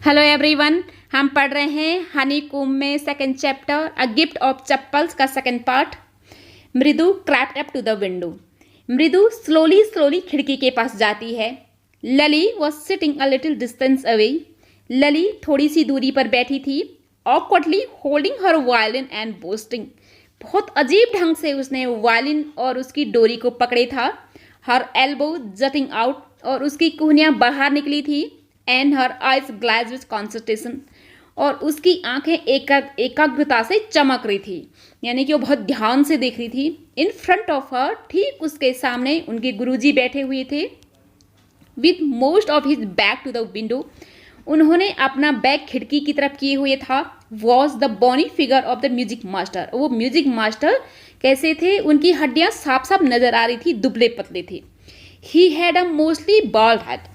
Hello everyone. हम पढ़ रहे हैं हनीकॉम्ब में second chapter a gift of chappals का second part. Mridu clapped up to the window. Mridu slowly slowly खिड़की के पास जाती है। Lalli was sitting a little distance away. Lalli थोड़ी सी दूरी पर बैठी थी। Awkwardly holding her violin and boasting. बहुत अजीब ढंग से उसने वायलिन और उसकी डोरी को पकड़े था। हर एल्बो जटिंग आउट, और उसकी कुहनियाँ बाहर निकली थी। And her eyes glass with concentration, और उसकी आंखें एकाग्रता से चमक रही थी, यानी कि वो बहुत ध्यान से देख रही थी। इन फ्रंट ऑफ हर, ठीक उसके सामने उनके गुरुजी बैठे हुए थे। With most of his back to the window, उन्होंने अपना बैग खिड़की की तरफ किए हुए था। Was the bony figure of the music master. वो म्यूजिक मास्टर कैसे थे? उनकी हड्डियां साफ साफ नजर आ रही थी, दुबले पतले थे। He had a mostly bald head.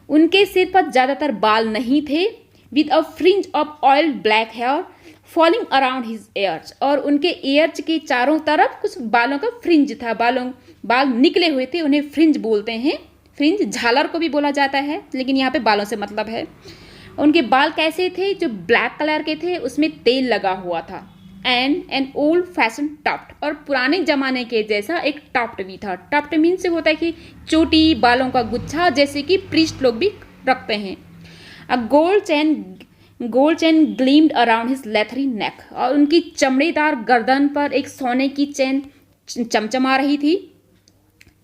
उनके सिर पर ज़्यादातर बाल नहीं थे। With a fringe of oil black hair falling around his ears, और उनके एयर्स के चारों तरफ कुछ बालों का फ्रिंज था। बाल निकले हुए थे, उन्हें फ्रिंज बोलते हैं। फ्रिंज झालर को भी बोला जाता है, लेकिन यहाँ पे बालों से मतलब है। उनके बाल कैसे थे? जो ब्लैक कलर के थे, उसमें तेल लगा हुआ था। And an old fashion tuft, और पुराने जमाने के जैसा एक टफ्ट भी था। टफ्ट मीन्स से होता है कि चोटी, बालों का गुच्छा, जैसे कि प्रीस्ट लोग भी रखते हैं। A gold chain gleamed around his leathery neck, और उनकी चमड़ेदार गर्दन पर एक सोने की चैन चमचमा रही थी।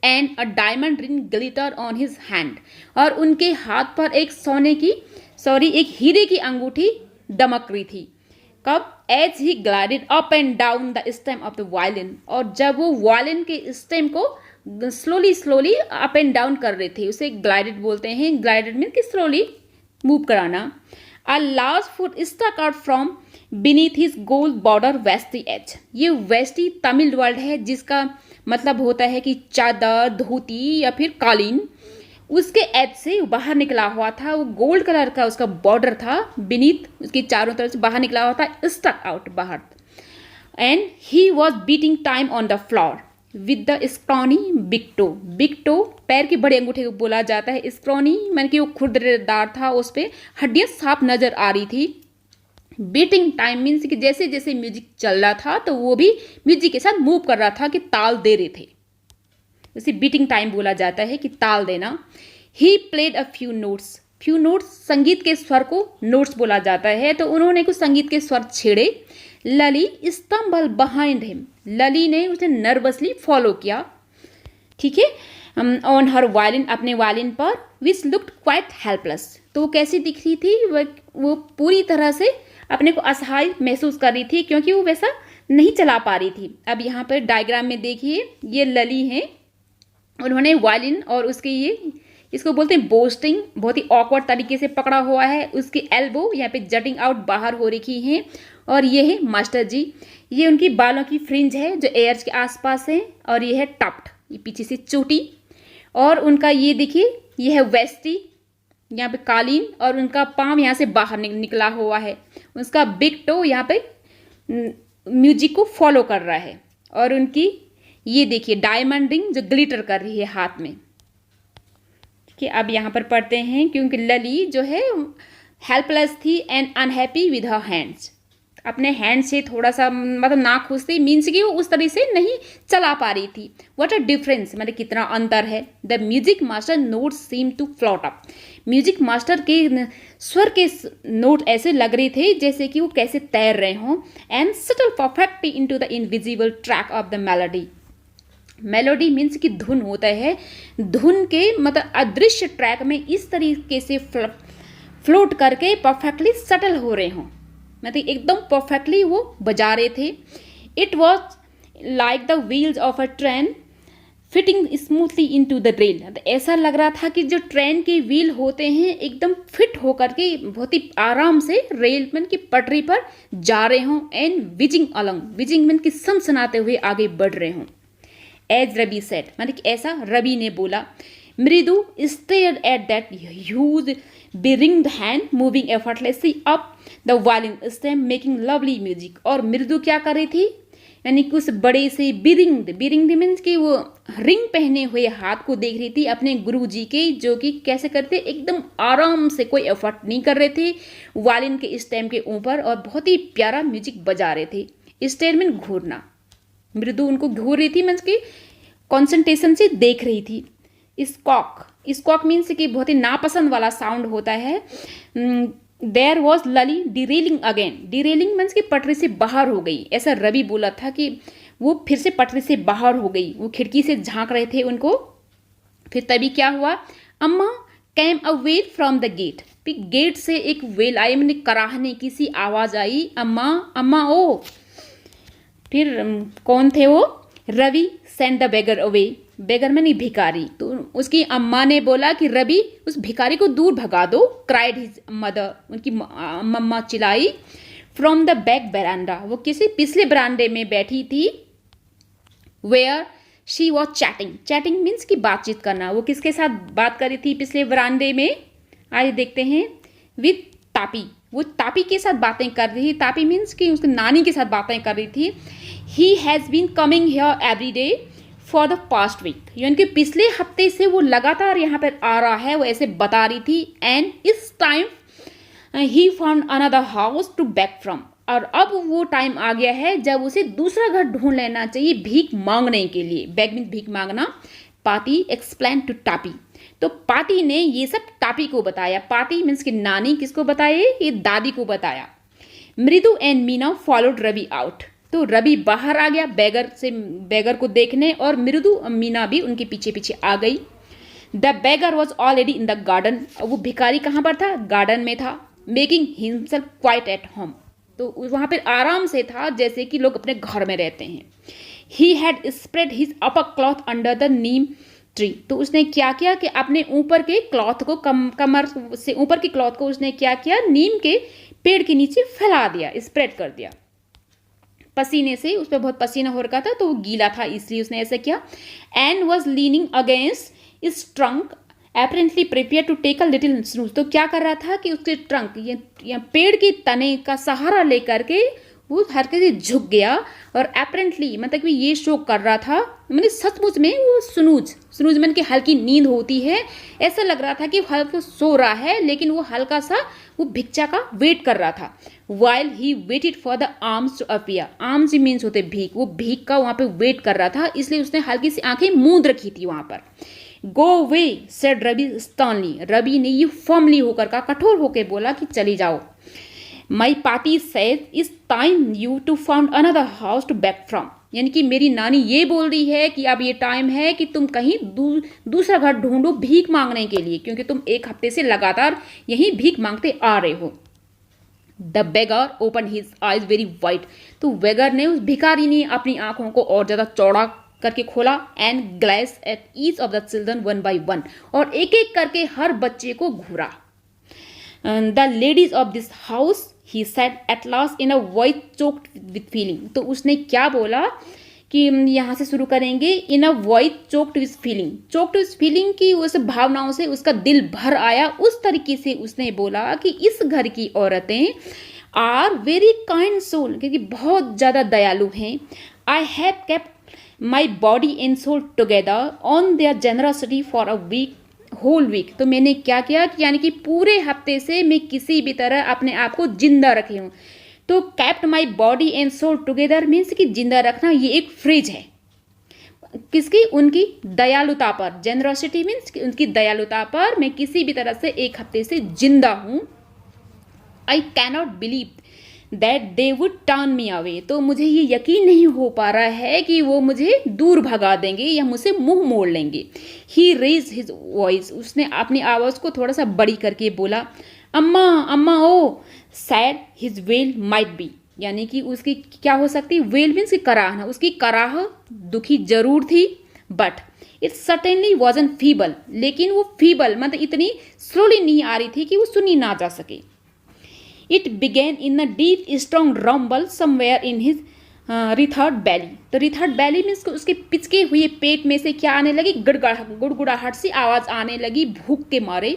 And a diamond ring glitter on his hand, और उनके हाथ पर एक एक हीरे की अंगूठी दमक रही थी। कब? As he glided up and down the stem of the violin, और जब वो वायलिन के स्टेम को slowly slowly up and down कर रहे थे, उसे ग्लाइडेड बोलते हैं। ग्लाइडेड मीन कि स्लोली मूव कराना। A large foot stuck out from beneath his gold border veshti एज। ये वेस्टी तमिल वर्ड है, जिसका मतलब होता है कि चादर, धोती या फिर कालीन। उसके एज से बाहर निकला हुआ था, वो गोल्ड कलर का उसका बॉर्डर था। बीनीथ, उसकी चारों तरफ से बाहर निकला हुआ था, स्टक आउट बाहर। And he was beating time on the floor with the scrawny big toe. Big toe पैर की बड़े अंगूठे को बोला जाता है। स्क्रॉनी मैंने कि वो खुरदरेदार था, उस पर हड्डियां साफ नजर आ रही थी। बीटिंग टाइम मीन्स कि जैसे जैसे म्यूजिक चल रहा था, तो वो भी म्यूजिक के साथ मूव कर रहा था, कि ताल दे रहे थे। उसे बीटिंग टाइम बोला जाता है, कि ताल देना। He played a few notes. Few notes संगीत के स्वर को नोट्स बोला जाता है, तो उन्होंने कुछ संगीत के स्वर छेड़े। लली स्टम्बल बिहाइंड हिम। लली ने उसे नर्वसली फॉलो किया, ठीक है, ऑन हर वायलिन, अपने वायलिन पर। विच लुक्ड क्वाइट हेल्पलेस। तो वो कैसी दिख रही थी? वो पूरी तरह से अपने को असहाय महसूस कर रही थी, क्योंकि वो वैसा नहीं चला पा रही थी। अब यहाँ पर डायग्राम में देखिए, ये लली हैं। उन्होंने वायलिन और उसके इसको बोलते हैं बोस्टिंग, बहुत ही ऑकवर्ड तरीके से पकड़ा हुआ है। उसकी एल्बो यहाँ पे जटिंग आउट बाहर हो रखी हैं। और ये है मास्टर जी, ये उनकी बालों की फ्रिंज है जो एयर्स के आसपास है। और ये है टफ्ट, ये पीछे से चोटी। और उनका ये देखिए, ये है वेस्टी, यहाँ पे कालीन, और उनका पाम यहाँ से बाहर निकला हुआ है। उसका बिग टो यहाँ पे म्यूजिक को फॉलो कर रहा है। और उनकी ये देखिए डायमंड रिंग जो ग्लिटर कर रही है हाथ में। ठीक है, अब यहाँ पर पढ़ते हैं। क्योंकि लली जो है हेल्पलेस थी and unhappy with her hands. अपने हैंड से थोड़ा सा मतलब ना खुश थी, मीन्स कि वो उस तरह से नहीं चला पा रही थी। व्हाट अ डिफरेंस, मतलब कितना अंतर है। The music master notes seem to float up. Music master के स्वर के नोट ऐसे लग रहे थे जैसे कि वो कैसे तैर रहे हों। And settle perfectly into the invisible track of the melody. Melody means कि धुन होता है। धुन के मतलब अदृश्य ट्रैक में इस तरीके से फ्लोट करके परफेक्टली सेटल हो रहे हों, मतलब एकदम परफेक्टली वो बजा रहे थे। It was like the wheels of a train fitting smoothly into the rail. ऐसा लग रहा था कि जो ट्रेन के व्हील होते हैं एकदम फिट होकर के बहुत ही आराम से रेल में की पटरी पर जा रहे हों। एंड विजिंग अलंग, विजिंग में की सनसनाते हुए आगे बढ़ रहे हों। एज रवि सेट, मतलब ऐसा रवि ने बोला। Mridu stared at that huge beringed hand moving effortlessly up the violin stem making lovely music. और मृदु क्या कर रही थी? यानी कि उस बड़े से बिरिंग मीन्स कि वो रिंग पहने हुए हाथ को देख रही थी अपने गुरुजी के, जो कि कैसे करते एकदम आराम से, कोई एफर्ट नहीं कर रहे थे वायलिन के स्टेम के ऊपर, और बहुत ही प्यारा म्यूजिक बजा रहे थे। स्टेयर मीन घूरना, मृदु उनको घूर रही थी, मीन्स कि कॉन्सेंट्रेशन से देख रही थी। स्कॉक मीन्स कि बहुत ही नापसंद वाला साउंड होता है। There was Lalli derailing again, derailing means कि पटरी से बाहर हो गई, ऐसा रवि बोला था कि वो फिर से पटरी से बाहर हो गई। वो खिड़की से झांक रहे थे उनको। फिर तभी क्या हुआ, अम्मा came a wail from the gate, फिर गेट से एक वेल आई, मैंने कराहने की सी आवाज आई, अम्मा अम्मा ओ। फिर कौन थे वो, Ravi send the beggar away, beggar में नहीं भिखारी, तो उसकी अम्मा ने बोला कि रवि उस भिखारी को दूर भगा दो, क्राइड हिज मदर, उनकी मम्मा चिल्लाई। फ्रॉम द बैक बरांडा, वो किसी पिछले बरांडे में बैठी थी। Where she was chatting means की बातचीत करना, वो किसके साथ बात कर रही थी पिछले बरांडे में, आइए देखते हैं। विथ तापी, वो तापी के साथ बातें कर रही थी। तापी मीन्स कि उसकी नानी के साथ बातें कर रही थी। He has been coming here every day for the past week, यानी कि पिछले हफ्ते से वो लगातार यहाँ पर आ रहा है, वो ऐसे बता रही थी। And this time he found another house to beg from, और अब वो टाइम आ गया है जब उसे दूसरा घर ढूंढ लेना चाहिए भीख मांगने के लिए। बैग मीन भीख मांगना। पाती एक्सप्लेन टू टापी, तो पाती ने ये सब टापी को बताया। पाती मीन्स कि नानी, किसको बताए, ये दादी को बताया। Mridu and Meena followed Ravi out, तो रवि बाहर आ गया बैगर को देखने, और मृदु मीना भी उनके पीछे पीछे आ गई। The bagger was already in the garden, वो भिखारी कहाँ पर था, गार्डन में था। Making himself quite at home, तो वहाँ पर आराम से था जैसे कि लोग अपने घर में रहते हैं। He had spread his upper cloth under the neem tree, तो उसने क्या किया कि अपने ऊपर के क्लॉथ को कमर से ऊपर के क्लॉथ को उसने क्या किया, नीम के पेड़ के नीचे फैला दिया, स्प्रेड कर दिया। पसीने से, उस पर बहुत पसीना हो रखा था तो वो गीला था, इसलिए उसने ऐसा किया। And was leaning against this trunk apparently prepare to take a little snooze, तो क्या कर रहा था कि उसके ट्रंक या पेड़ के तने का सहारा लेकर के वो हल्के से झुक गया, और एपरेंटली मतलब कि ये शो कर रहा था, मैंने सचमुच में वो स्नूज में की हल्की नींद होती है, ऐसा लग रहा था कि हल्का सो रहा है, लेकिन वो हल्का सा वो भिक्षा का वेट कर रहा था। While he waited for the alms to appear, alms means होते भीख, वो भीख का वहाँ पे वेट कर रहा था, इसलिए उसने हल्की सी आंखें मूंद रखी थी वहाँ पर। गो वे सेड रवि स्टर्नली, रवि ने ये फर्मली होकर का, कठोर होकर बोला कि चली जाओ। My party says this time you to found another house to beg from, यानी कि मेरी नानी ये बोल रही है कि अब ये टाइम है कि तुम कहीं दूसरा घर ढूंढो भीख मांगने के लिए, क्योंकि तुम एक हफ्ते से लगातार यहीं भीख मांगते आ रहे हो। The beggar open his eyes very wide, तो बेगर ने, उस भिखारी ने अपनी आंखों को और ज़्यादा चौड़ा करके खोला। And glares at each of the children one by one, और एक एक करके हर बच्चे को घूरा। The ladies of this house he said at last in a voice choked with feeling, तो उसने क्या बोला कि यहाँ से शुरू करेंगे। In a voice choked with feeling की उस भावनाओं से उसका दिल भर आया, उस तरीके से उसने बोला कि इस घर की औरतें आर वेरी काइंड सोल, क्योंकि बहुत ज़्यादा दयालु हैं। I have kept my body and soul together on their generosity for a week, whole week, तो मैंने क्या किया कि यानी कि पूरे हफ्ते से मैं किसी भी तरह अपने आप को जिंदा रखी हूँ। तो kept my body and soul together means कि जिंदा रखना, ये एक फ्रेज है किसकी, उनकी दयालुता पर। जेनरसिटी मीन्स कि उनकी दयालुता पर मैं किसी भी तरह से एक हफ्ते से जिंदा हूँ। I cannot believe that they would turn me away, तो मुझे ये यकीन नहीं हो पा रहा है कि वो मुझे दूर भगा देंगे या मुझसे मुंह मोड़ लेंगे। ही रेज हिज वॉइस, उसने अपनी आवाज़ को थोड़ा सा बड़ी करके बोला, amma amma oh. Said his well might be, यानी कि उसकी क्या हो सकती, वेल मीन्स की कराहना, उसकी कराह दुखी जरूर थी, बट इट सर्टेनली वॉजन फीबल, लेकिन वो फीबल मतलब इतनी स्लोली नहीं आ रही थी कि वो सुनी ना जा सके। It began in a deep strong rumble somewhere in his withered belly, तो रिथर्ड बैली मीन्स उसके पिचके हुए पेट में से क्या आने लगी, गुड़गुड़ाहट सी आवाज़ आने लगी भूख के मारे।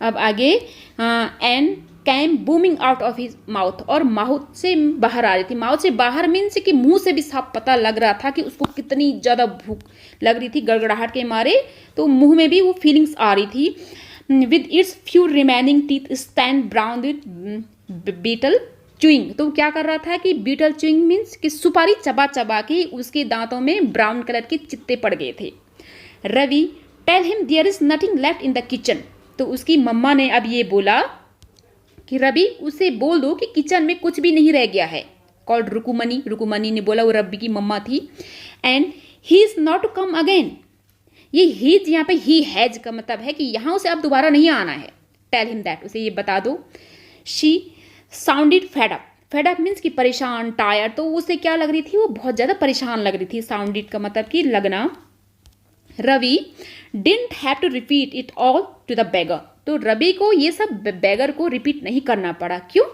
अब आगे and came booming out of his mouth, और माउथ से बाहर आ रही थी। माउथ से बाहर मीन्स कि मुंह से भी साफ पता लग रहा था कि उसको कितनी ज़्यादा भूख लग रही थी गड़गड़ाहट के मारे, तो मुंह में भी वो फीलिंग्स आ रही थी। With its few remaining teeth stained brown with betel chewing, तो क्या कर रहा था कि बीटल च्यूइंग मीन्स कि सुपारी चबा चबा के उसके दांतों में ब्राउन कलर के चित्ते पड़ गए थे। Ravi tell him there is nothing left in the kitchen, तो उसकी मम्मा ने अब ये बोला कि रवि उसे बोल दो कि किचन में कुछ भी नहीं रह गया है। कॉल्ड रुकुमनी, रुकुमनी ने बोला, वो रवि की मम्मा थी। And he is not to come again, ये हीज यहाँ पे ही हैज का मतलब है कि यहाँ उसे अब दोबारा नहीं आना है। टेल हिम दैट, उसे ये बता दो। She sounded fed up, fed up means कि परेशान, टायर्ड, तो उसे क्या लग रही थी, वो बहुत ज़्यादा परेशान लग रही थी। साउंडेड का मतलब कि लगना। Ravi didn't have to repeat it all to the beggar, तो रवि को ये सब बेगर को रिपीट नहीं करना पड़ा। क्यों?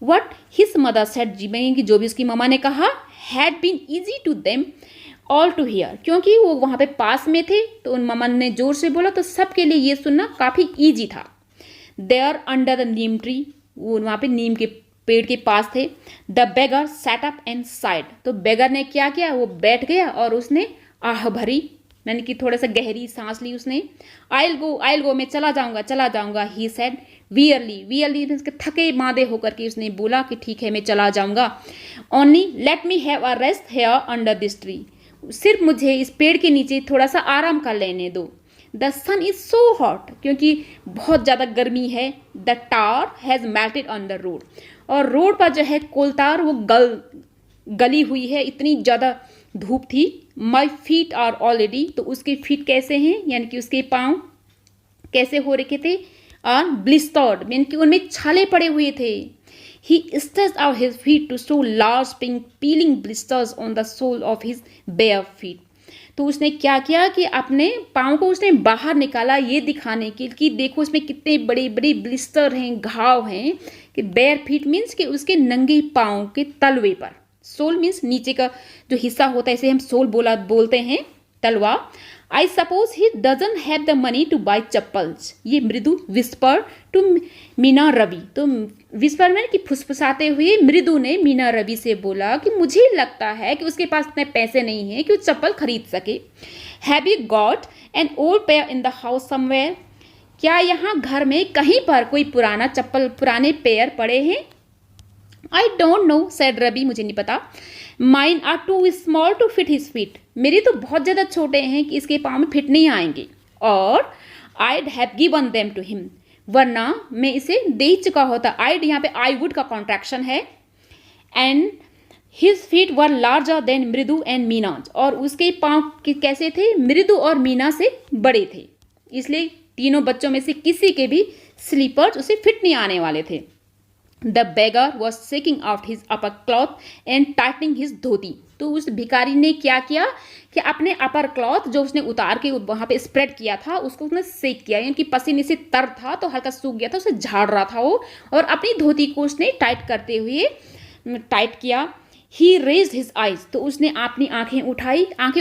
वट हिज मदर सेड, जो भी उसकी ममा ने कहा, had been easy to them all to hear, क्योंकि वो वहाँ पे पास में थे, तो उन ममन ने जोर से बोला तो सबके लिए ये सुनना काफ़ी ईजी था। There under the neem tree, वो वहाँ पे नीम के पेड़ के पास थे। The beggar sat up and side, तो बेगर ने क्या किया, वो बैठ गया और उसने आह भरी, यानी कि थोड़ा सा गहरी सांस ली उसने। आई गो, मैं चला जाऊंगा, ही सेड वियरली मीन्स थके मादे होकर के उसने बोला कि ठीक है मैं चला जाऊंगा। Only let me have a rest here under this tree, सिर्फ मुझे इस पेड़ के नीचे थोड़ा सा आराम कर लेने दो। The sun is so hot, क्योंकि बहुत ज़्यादा गर्मी है। The tar has melted on the road, और रोड पर जो है कोलतार वो गली हुई है, इतनी ज़्यादा धूप थी। माई फीट आर ऑलरेडी, तो उसके फीट कैसे हैं, यानी कि उसके पाँव कैसे हो रखे थे, आर ब्लिस्टर्ड, यानी कि उनमें छाले पड़े हुए थे। He stretched out his feet to show large pink peeling blisters on the sole of his bare feet, तो उसने क्या किया कि अपने पाँव को उसने बाहर निकाला ये दिखाने के लिए कि देखो इसमें कितने बड़े बड़े ब्लिस्टर हैं, घाव हैं, कि बेयर फीट मीन्स कि उसके नंगे पाँव के तलवे पर। सोल मीन्स नीचे का जो हिस्सा होता है, इसे हम सोल बोलते हैं, तलवा। I suppose he doesn't have the money two by chappals, ये मृदु विस्पर टू मीना रवि, तो विस्पर में कि फुसफुसाते हुए मृदु ने मीना रवि से बोला कि मुझे लगता है कि उसके पास इतने पैसे नहीं हैं कि वो चप्पल खरीद सके। Have you got an old pair in the house somewhere, क्या यहाँ घर में कहीं पर कोई पुराने पेयर पड़े हैं। I don't know said Ravi, मुझे नहीं पता। Mine are too small to fit his feet, मेरे तो बहुत ज़्यादा छोटे हैं कि इसके पाँव में फिट नहीं आएंगे। और I'd have given them to him, वरना मैं इसे दे ही चुका होता। आईड यहाँ पे आई वुड का कॉन्ट्रैक्शन है। And his feet were larger than मृदु एंड मीना, और उसके पाँव कैसे थे, मृदु और मीना से बड़े थे, इसलिए तीनों बच्चों में से किसी के भी स्लीपर्स उसे फिट नहीं आने वाले थे। The beggar was shaking out his upper cloth and tightening his dhoti, तो उस भिखारी ने क्या किया कि अपने अपर क्लॉथ जो उसने उतार के वहाँ पे स्प्रेड किया था उसको उसने सेक किया, यानी कि पसीने से तर था तो हल्का सूख गया था, उसे झाड़ रहा था वो, और अपनी धोती को उसने टाइट करते हुए टाइट किया। ही रेज्ड हिज आइज, तो उसने अपनी आंखें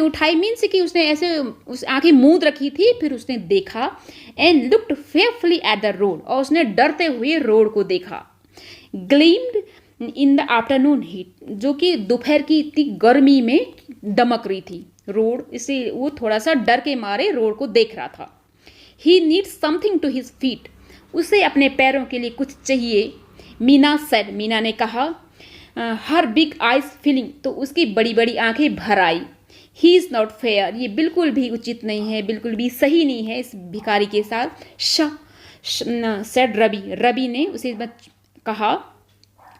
उठाई मीन्स कि उसने ऐसे उस आंखें मूंद रखी थी, फिर उसने देखा। And looked fearfully at the road, और उसने डरते हुए रोड को देखा। Gleamed in the afternoon heat, जो कि दोपहर की इतनी गर्मी में दमक रही थी रोड, इसे वो थोड़ा सा डर के मारे रोड को देख रहा था। He needs something to his feet, उसे अपने पैरों के लिए कुछ चाहिए। मीना सेड, मीना ने कहा। हर बिग आइज फीलिंग, तो उसकी बड़ी बड़ी आंखें भर आई। ही इज़ नॉट फेयर, ये बिल्कुल भी उचित नहीं है, बिल्कुल भी सही नहीं है इस भिखारी के साथ। सेड रवि ने उसे कहा।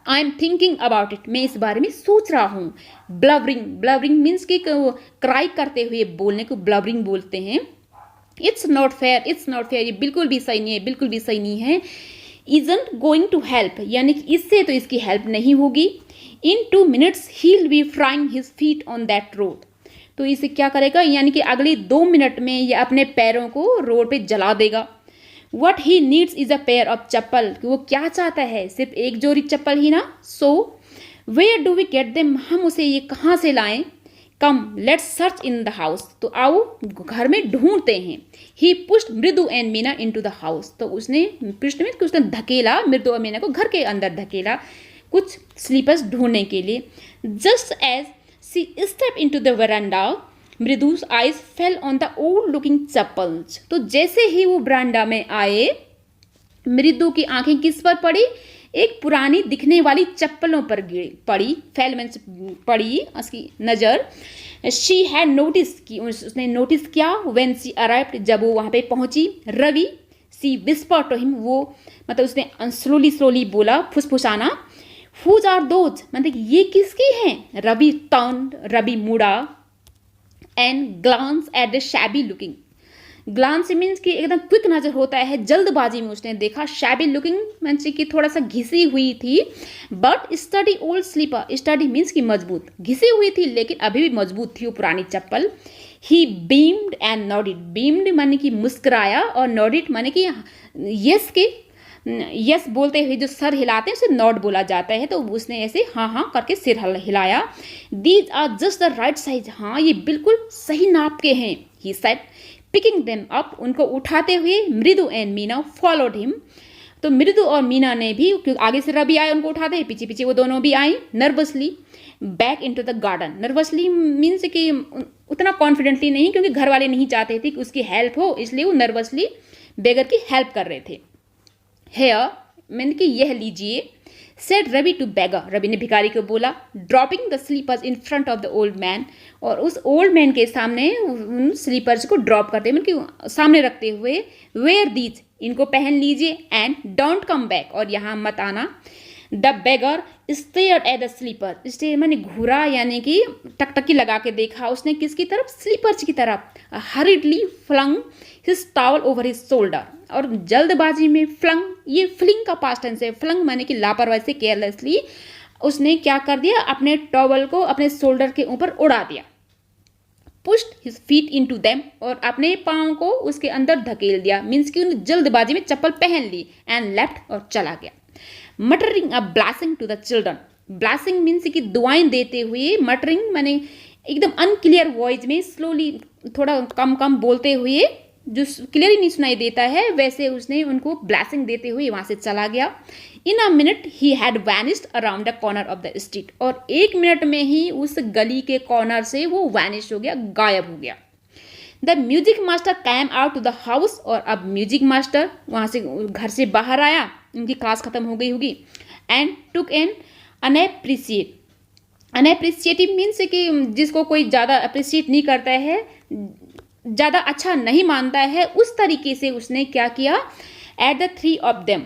I am thinking about it, मैं इस बारे में सोच रहा हूँ। ब्लबरिंग मीन्स कि क्राई करते हुए बोलने को ब्लबरिंग बोलते हैं। इट्स नॉट फेयर, ये बिल्कुल भी सही नहीं है। इजंट गोइंग टू हेल्प, यानी कि इससे तो इसकी हेल्प नहीं होगी। इन 2 minutes he will be frying his feet on that road, तो इसे क्या करेगा, यानी कि अगले 2 मिनट में ये अपने पैरों को रोड पे जला देगा। What he needs is a pair of chappal, वो क्या चाहता है, सिर्फ एक जोड़ी चप्पल ही ना। So where do we get them, हम उसे ये कहाँ से लाएं। Come let's search in the house, तो आओ घर में ढूंढते हैं। He pushed Mridu and Meena into the house, तो उसने पुश्ड में उसने धकेला मृदु और मीना को घर के अंदर धकेला कुछ स्लीपर्स ढूंढने के लिए। Just as she stepped into the veranda Mridu's eyes fell on the old looking chappals, तो जैसे ही वो बरांडा में आए मृदु की आंखें किस पर पड़ी, एक पुरानी दिखने वाली चप्पलों पर पड़ी, फेल में पड़ी उसकी नज़र। शी हैड नोटिस की, उसने नोटिस किया व्हेन शी अराइव्ड, जब वो वहाँ पे पहुँची। रवि सी विस्पर टू हिम, वो मतलब उसने स्लोली स्लोली बोला, फुसफुसाना। हुज आर दोज, मतलब ये किसकी हैं। रवि टर्न्ड, रवि मुड़ा and glanced at the shabby looking, glance means कि एकदम क्विक नजर होता है, जल्दबाजी में उसने देखा। शैबी लुकिंग मीन्स कि थोड़ा सा घिसी हुई थी, but sturdy old slipper, sturdy means कि मजबूत, घिसी हुई थी लेकिन अभी भी मजबूत थी वो पुरानी चप्पल। ही बीम्ड एंड नॉडिड, बीम्ड माने कि मुस्कुराया और नॉडिड माने कि यस के यस बोलते हुए जो सर हिलाते हैं उसे नॉड बोला जाता है, तो उसने ऐसे हाँ हाँ करके सिर हिलाया। These are just the right size, हाँ ये बिल्कुल सही नाप के हैं। He said picking them up, उनको उठाते हुए मृदु एंड मीना फॉलोड हिम, तो मृदु और मीना ने भी, क्योंकि आगे से रवि आए उनको उठाते हैं, पीछे पीछे वो दोनों भी आए nervously back into the garden. Nervously means कि उतना कॉन्फिडेंटली नहीं, क्योंकि घर वाले नहीं चाहते थे कि उसकी हेल्प हो, इसलिए वो नर्वसली बेगर की हेल्प कर रहे थे। हेयर मैंने कि यह लीजिए, said Ravi to beggar, Ravi ने भिखारी को बोला। Dropping the slippers in front of the old man, और उस ओल्ड मैन के सामने उन स्लीपर्स को ड्रॉप करते हुए, मतलब सामने रखते हुए, वेयर दीज, इनको पहन लीजिए, एंड डोंट कम बैक, और यहाँ मत आना। The beggar stared at the slipper, stare मैंने घूरा यानी कि टकटकी लगा के देखा उसने, किसकी तरफ, स्लीपर्स की तरफ। Hurriedly flung his towel over his shoulder, और जल्दबाजी में फ्लंग, ये फ्लिंग का पास्ट टेंस है, फ्लंग माने कि लापरवाही से, केयरलेसली उसने क्या कर दिया, अपने टॉवल को अपने शोल्डर के ऊपर उड़ा दिया। Pushed his feet into them, और अपने पाँव को उसके अंदर धकेल दिया, मीन्स कि उन्होंने जल्दबाजी में चप्पल पहन ली, एंड लेफ्ट, और चला गया। Muttering a blessing to the children, blessing means कि दुआएं देते हुए, मटरिंग माने एकदम अनक्लियर वॉइस में, स्लोली थोड़ा कम कम बोलते हुए, जो क्लियर ही नहीं सुनाई देता है, वैसे उसने उनको ब्लेसिंग देते हुए वहाँ से चला गया। In a minute he had vanished around the corner of the street, और एक मिनट में ही उस गली के कॉर्नर से वो वैनिश हो गया, गायब हो गया। The music master came out to the house, और अब म्यूजिक मास्टर वहाँ से घर से बाहर आया, उनकी क्लास खत्म हो गई होगी, एंड टुक एन अनएप्रिसिएटिव मीन्स कि जिसको कोई ज़्यादा अप्रिशिएट नहीं करता है, ज़्यादा अच्छा नहीं मानता है, उस तरीके से उसने क्या किया, at the three of them,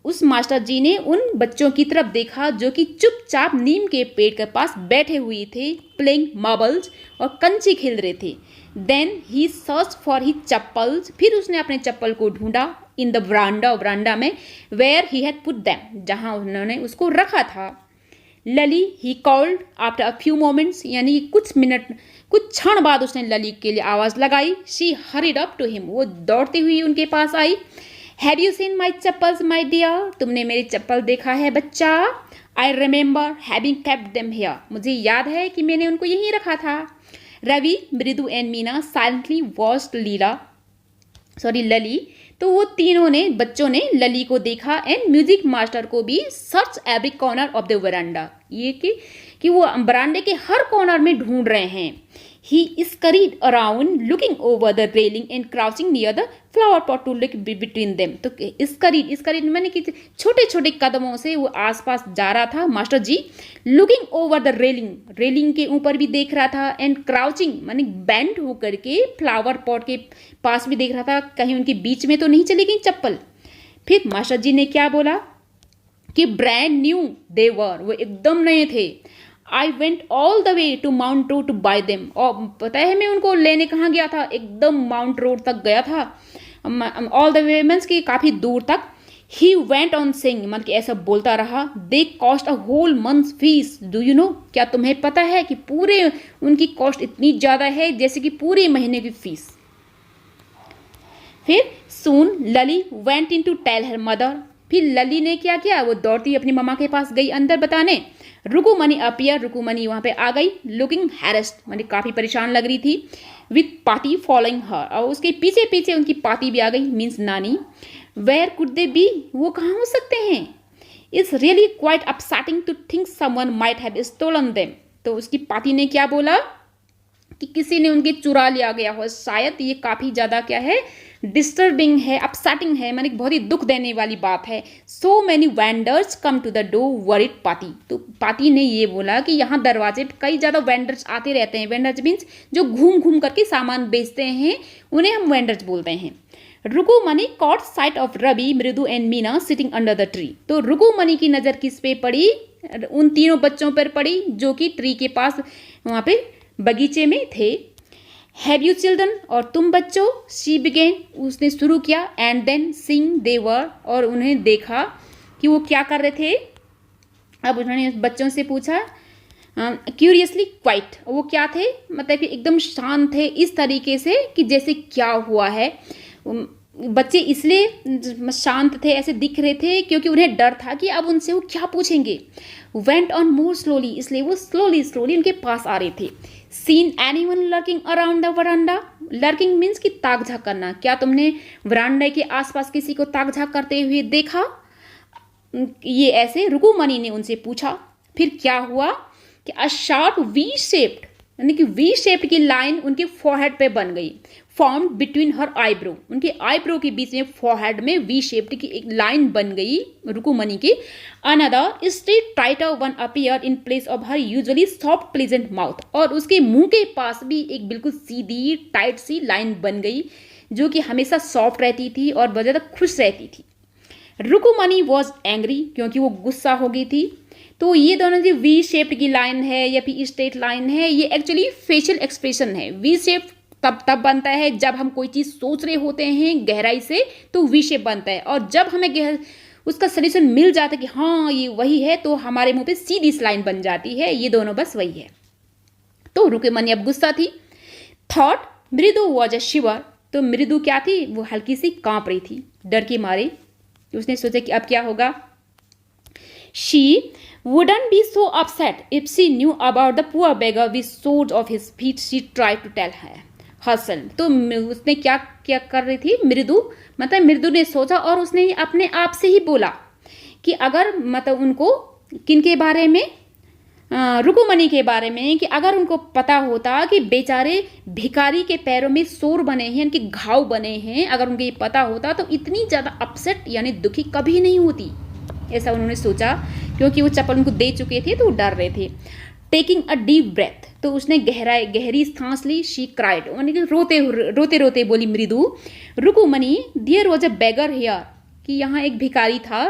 उस मास्टर जी ने उन बच्चों की तरफ देखा जो कि चुपचाप नीम के पेड़ के पास बैठे हुए थे, प्लेइंग मार्बल्स, और कंचे खेल रहे थे। Then he search for his chappals, फिर उसने अपने चप्पल को ढूंढा, इन द वरांडा में, where he had put them, जहाँ उन्होंने उसको रखा था। Lalli he called after a few moments, यानी कुछ क्षण बाद उसने लली के लिए आवाज़ लगाई। She hurried up to him, वो दौड़ती हुई उनके पास आई। Have you seen my chappals my dear, तुमने मेरी चप्पल देखा है बच्चा। I remember having kept them here, मुझे याद है कि मैंने उनको यहीं रखा था। रवि, मृदु एंड मीना साइलेंटली वॉच्ड लली, तो वो तीनों ने, बच्चों ने लली को देखा, एंड म्यूजिक मास्टर को भी। Search every corner of the वरांडा, ये कि वो बरांडे के हर कॉर्नर में ढूंढ रहे हैं। He scurried around looking over the railing and crouching near the flower pot to look between them, तो स्करीड मैंने कि छोटे छोटे कदमों से वो आसपास जा रहा था master ji. Looking over the railing के ऊपर भी देख रहा था, एंड क्राउचिंग माने बेंड होकर के फ्लावर पॉट के पास भी देख रहा था, कहीं उनके बीच में तो नहीं चली गई चप्पल। फिर मास्टर जी ने क्या बोला कि ब्रांड न्यू दे वर, वो एकदम नए थे। I went all the way to Mount Road to buy them, और पता है मैं उनको लेने कहाँ गया था, एकदम माउंट रोड तक गया था। ऑल द वे मीन्स कि काफ़ी दूर तक। ही वेंट ऑन सिंग, मतलब कि ऐसा बोलता रहा। They cost a whole month's fees, do you know, क्या तुम्हें पता है कि पूरे उनकी कॉस्ट इतनी ज़्यादा है जैसे कि पूरे महीने की फीस। फिर soon Lalli went in to tell her mother, फिर लली ने क्या किया, वो दौड़ती अपनी मम्मा के पास गई अंदर बताने। रुकुमनी अपीयर, रुकुमनी वहां पे आ गई, लुकिंग हैरेस्ड, माने काफी परेशान लग रही थी, विथ पाती फॉलोइंग हर, और उसके पीछे पीछे उनकी पाती भी आ गई, मीन्स नानी। वेयर कुड दे बी, वो कहाँ हो सकते हैं। It's really quite upsetting to think someone might have stolen them. तो उसकी पाती ने क्या बोला कि किसी ने उनके चुरा लिया गया हो शायद। ये काफ़ी ज़्यादा क्या है, डिस्टर्बिंग है, अपसेटिंग है, माने बहुत ही दुख देने वाली बात है। So many vendors come to the door worried Paati. तो पाती ने ये बोला कि यहाँ दरवाजे पे कई ज़्यादा वेंडर्स आते रहते हैं। वेंडर्स मीन्स जो घूम घूम करके सामान बेचते हैं, उन्हें हम वेंडर्स बोलते हैं। रुकुमनी कॉट साइट ऑफ रवि, मृदु and Meena sitting under the tree. तो रुकुमनी की नज़र किस पे पड़ी, उन तीनों बच्चों पर पड़ी जो कि ट्री के पास वहाँ पे बगीचे में थे। हैव यू चिल्ड्रन, और तुम बच्चों, शी बिगेन, उसने शुरू किया, एंड देन सिंग दे वर, और उन्हें देखा कि वो क्या कर रहे थे। अब उन्होंने बच्चों से पूछा क्यूरियसली क्वाइट, वो क्या थे, मतलब कि एकदम शांत थे इस तरीके से कि जैसे क्या हुआ है। बच्चे इसलिए शांत थे, ऐसे दिख रहे थे क्योंकि उन्हें डर था कि अब उनसे वो क्या पूछेंगे। वेंट ऑन मोर स्लोली, इसलिए वो स्लोली स्लोली उनके पास आ रहे थे। Seen anyone lurking around the veranda, lurking means कि ताक झाक करना, क्या तुमने वरांडा के आसपास किसी को ताक झाक करते हुए देखा। ये ऐसे रुकुमनी ने उनसे पूछा। फिर क्या हुआ कि अ शार्प वी शेप्ड, यानी कि वी शेप्ड की लाइन उनके फोरहेड पे बन गई, फॉर्म्ड बिटवीन हर आईब्रो, उनके आईब्रो के बीच में फोरहेड में वी शेप्ड की एक लाइन बन गई रुकुमनी की। Another straight tighter one appear in place of her usually soft pleasant mouth, और उसके मुंह के पास भी एक बिल्कुल सीधी टाइट सी लाइन बन गई जो कि हमेशा सॉफ्ट रहती थी और बहुत ज़्यादा खुश रहती थी। रुकुमनी वॉज एंग्री, क्योंकि वो गुस्सा हो गई थी। तो ये दोनों जो वी शेप्ड की लाइन है या फिर स्ट्रेट लाइन है, ये एक्चुअली फेशियल एक्सप्रेशन है। वी शेप तब बनता है जब हम कोई चीज़ सोच रहे होते हैं गहराई से, तो वी शेप बनता है, और जब हमें उसका सॉल्यूशन मिल जाता है कि हाँ ये वही है, तो हमारे मुंह पे सीधी सी लाइन बन जाती है। ये दोनों बस वही है। तो रुकुमनी अब गुस्सा थी। थॉट मृदु वॉज अ शिवर, तो मृदु क्या थी, वो हल्की सी कांप रही थी डर के मारे। उसने सोचा कि अब क्या होगा। She wouldn't be so upset if she knew about the poor beggar with swords of his feet, she tried to tell herself। तो उसने क्या क्या कर रही थी मृदु, मतलब मृदु ने सोचा और उसने अपने आप से ही बोला कि अगर मतलब उनको किनके बारे में, रुकुमनी के बारे में, कि अगर उनको पता होता कि बेचारे भिखारी के पैरों में सोर बने हैं, उनके घाव बने हैं, अगर उनको ये पता होता तो इतनी ज़्यादा अपसेट यानी दुखी कभी नहीं होती। ऐसा उन्होंने सोचा क्योंकि वो चप्पल उनको दे चुके थे तो डर रहे थे। टेकिंग अ डीप ब्रेथ, तो उसने गहरी सांस ली। शी क्राइड, यानी कि रोते रोते बोली Mridu, Rukmini there was a beggar here, कि यहाँ एक भिखारी था।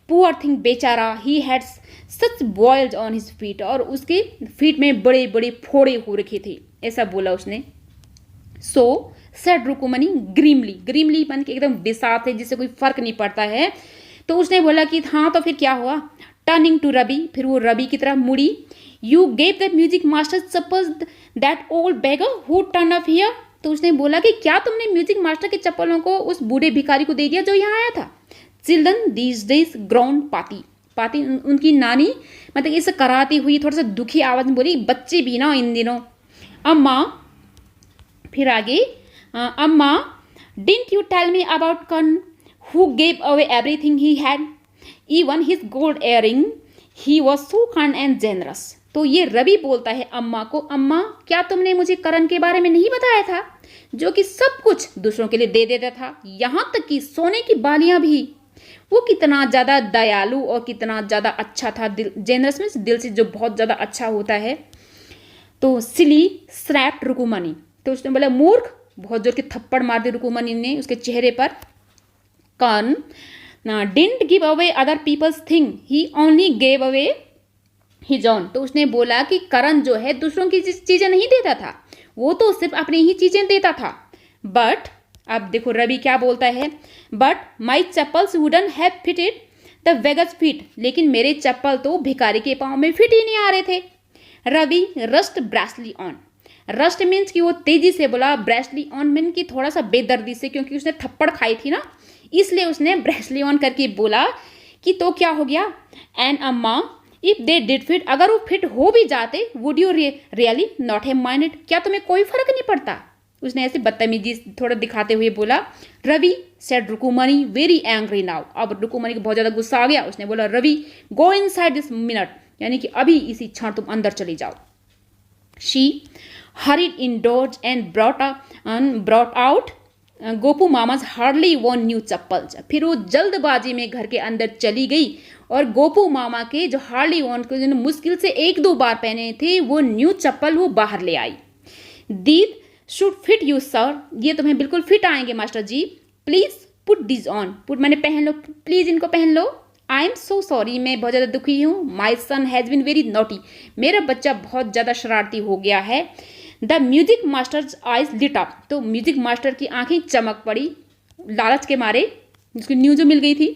पुअर थिंग, बेचारा, he had such boils on his feet, और उसके फीट में बड़े बड़े फोड़े हो रखे थे, ऐसा बोला उसने। सो सेड रुकुमनी ग्रीमली, ग्रीमली बन के एकदम बेसात है जिससे कोई फर्क नहीं पड़ता है। तो उसने बोला कि हाँ तो फिर क्या हुआ। टर्निंग टू रवि, फिर वो रवि की तरफ मुड़ी। You gave the music master chappal that old beggar who turn up here, तो उसने बोला कि क्या तुमने म्यूजिक मास्टर के चप्पलों को उस बूढ़े भिखारी को दे दिया जो यहाँ आया था। चिल्ड्रन दीज डेज ग्राउंड पाती, पाती उनकी नानी मतलब इसे कराती हुई थोड़ा सा दुखी आवाज में बोली, बच्चे भी ना इन दिनों। अम्मा, फिर आगे, Amma didn't you tell me about Karna who gave away everything he had, even his gold earring, he was so kind and generous। तो ये रवि बोलता है अम्मा को, अम्मा क्या तुमने मुझे करण के बारे में नहीं बताया था, जो कि सब कुछ दूसरों के लिए दे देता था, यहाँ तक कि सोने की बालियां भी। वो कितना ज़्यादा दयालु और कितना ज़्यादा अच्छा था, जेनरस में दिल से जो बहुत ज़्यादा अच्छा होता है। तो सिली स्नैप्ड रुकुमनी, तो उसने बोला मूर्ख, बहुत जोर के थप्पड़ मार दी रुकुमनी ने उसके चेहरे पर। Karna didn't give away other people's thing, he only gave away his own, तो उसने बोला कि करण जो है दूसरों की चीजें नहीं देता था, वो तो सिर्फ अपनी ही चीजें देता था। बट अब देखो रवि क्या बोलता है, but my chappals wouldn't have fitted the beggars feet, लेकिन मेरे चप्पल तो भिखारी के पाँव में फिट ही नहीं आ रहे थे। Ravi rushed brashly on, rushed means कि वो तेजी से बोला, ब्रेस्टली ऑन मीन कि थोड़ा सा बेदर्दी से, क्योंकि उसने थप्पड़ खाई थी ना, इसलिए उसने ब्रेसली ऑन करके बोला कि तो क्या हो गया, एंड अम्मा इफ दे डिड फिट, अगर वो फिट हो भी जाते, would you really not have minded, क्या तुम्हें कोई फर्क नहीं पड़ता। उसने ऐसे बदतमीजी थोड़ा दिखाते हुए बोला। Ravi said Rukmini very angry now, अब रुकुमणि को बहुत ज्यादा गुस्सा आ गया। उसने बोला Ravi go inside this minute, यानी कि अभी इसी क्षण तुम अंदर चली जाओ। She hurried indoors and brought out Gopu Mama's hardly worn new chappals, फिर वो जल्दबाजी में घर के अंदर चली गई और गोपू मामा के जो हार्डली वन को जिन्होंने मुश्किल से 1-2 बार पहने थे वो न्यू चप्पल वो बाहर ले आई। दीद शुड फिट यू सर, ये तुम्हें बिल्कुल फिट आएंगे master ji, please put this on, put मैंने पहन लो, प्लीज इनको पहन लो। आई एम सो सॉरी, मैं बहुत ज़्यादा दुखी हूँ। My son has been very naughty, मेरा बच्चा बहुत ज़्यादा शरारती हो गया है। The music master's eyes lit up, तो म्यूजिक मास्टर की आंखें चमक पड़ी लालच के मारे, जिसको न्यूज मिल गई थी।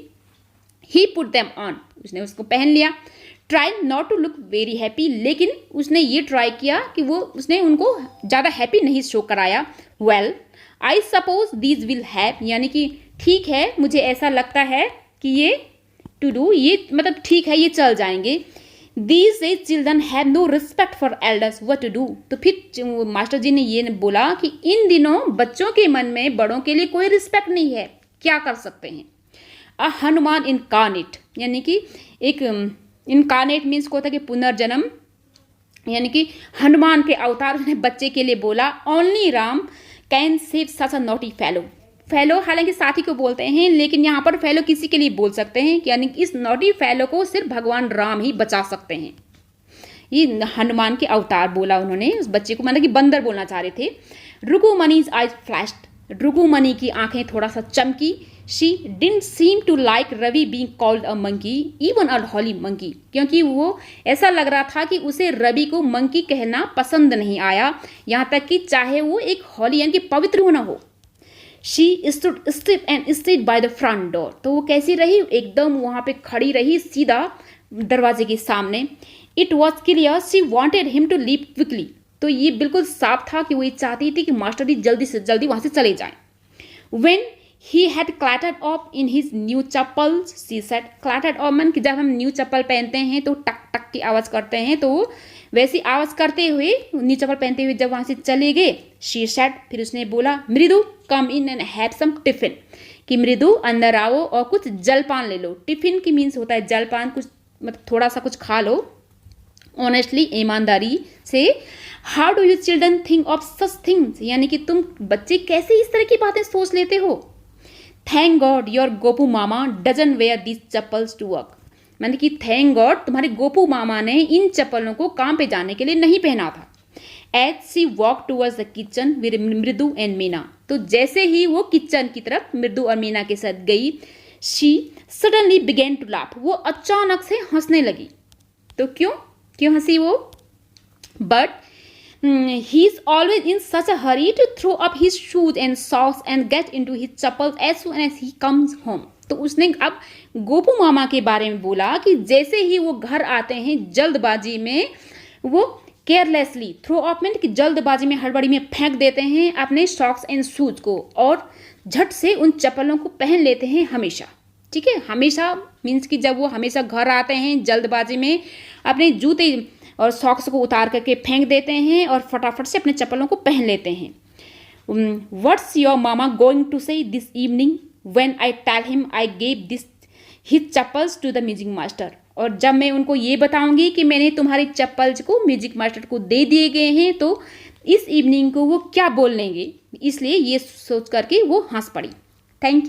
ही पुट देम ऑन, उसने उसको पहन लिया। Try not to look very happy, लेकिन उसने ये ट्राई किया कि उसने उनको ज़्यादा हैप्पी नहीं शो कराया। Well I suppose these will have, यानी कि ठीक है मुझे ऐसा लगता है कि ये टू डू, ये मतलब ठीक है ये चल जाएंगे। These age children have no respect for elders, what to do, तो फिर मास्टर जी ने ये बोला कि इन दिनों बच्चों के मन में बड़ों के लिए कोई रिस्पेक्ट नहीं है, क्या कर सकते हैं। अ हनुमान इनकारनेट, यानी कि एक इनकारनेट मीन्स को होता है कि पुनर्जन्म, यानी कि हनुमान के अवतार, उसने बच्चे के लिए बोला। Only Ram can save such a naughty fellow, fellow हालांकि साथी को बोलते हैं, लेकिन यहाँ पर फेलो किसी के लिए बोल सकते हैं, यानी कि इस नॉटी फेलो को सिर्फ भगवान राम ही बचा सकते हैं। ये हनुमान के अवतार बोला उन्होंने उस बच्चे को, मतलब कि बंदर बोलना चाह रहे थे। रुकुमणिज आइज फ्लैश्ड, रुकुमणि की आंखें थोड़ा सा चमकी। She didn't seem to like Ravi being called a monkey even a holy monkey, क्योंकि वो ऐसा लग रहा था कि उसे रवि को मंकी कहना पसंद नहीं आया, यहाँ तक कि चाहे वो एक हॉली यानी कि पवित्र हो ना हो। She stood stiff and straight by the front door, तो वो कैसी रही, एकदम वहाँ पे खड़ी रही सीधा दरवाजे के सामने। It was clear she wanted him to leave quickly, तो ये बिल्कुल साफ था कि वो ये चाहती थी कि मास्टर जी जल्दी से जल्दी वहाँ से चले जाएं। When he had clattered off in his new chappals, she said, clattered off मन कि जब हम न्यू चप्पल पहनते हैं तो टक टक की आवाज़ करते हैं, तो वैसी आवाज़ करते हुए न्यू चप्पल पहनते हुए जब वहाँ से चले गए, she said, फिर उसने बोला Mridu come in and have some tiffin, कि मृदु अंदर आओ और कुछ जलपान ले लो। टिफिन की मीन्स होता है जलपान, कुछ मतलब थोड़ा सा कुछ खा लो। ऑनेस्टली ईमानदारी से। How do you children think of such things, यानी कि तुम बच्चे कैसे इस तरह की बातें सोच लेते हो। Thank God your Gopu Mama doesn't wear this chappals to work, यानी कि थैंक गॉड तुम्हारे गोपू मामा ने इन चप्पलों को काम पे जाने के लिए नहीं पहना था। As she walk towards the kitchen with Mridu and Meena, तो जैसे ही वो किचन की तरफ मृदु और मीना के साथ गई, she suddenly began to laugh, वो अचानक से हंसने लगी। तो क्यों हंसी वो। But he is always in such a hurry to throw up his shoes and socks and get into his chappals as soon as he comes home, तो उसने अब गोपू मामा के बारे में बोला कि जैसे ही वो घर आते हैं जल्दबाजी में वो केयरलेसली, थ्रो अप मीन कि जल्दबाजी में हड़बड़ी में फेंक देते हैं अपने सॉक्स एंड शूज को और झट से उन चप्पलों को पहन लेते हैं हमेशा। ठीक है, हमेशा मीन्स कि जब वो हमेशा घर आते हैं जल्दबाजी में अपने जूते और सॉक्स को उतार करके फेंक देते हैं और फटाफट से अपने चप्पलों को पहन लेते हैं। What's your mama going to say this evening when I tell him I gave this his chappals to the music master, और जब मैं उनको ये बताऊंगी कि मैंने तुम्हारी चप्पल्स को म्यूजिक मास्टर को दे दिए गए हैं, तो इस इवनिंग को वो क्या बोल लेंगे, इसलिए ये सोच करके वो हंस पड़ी। Thank you.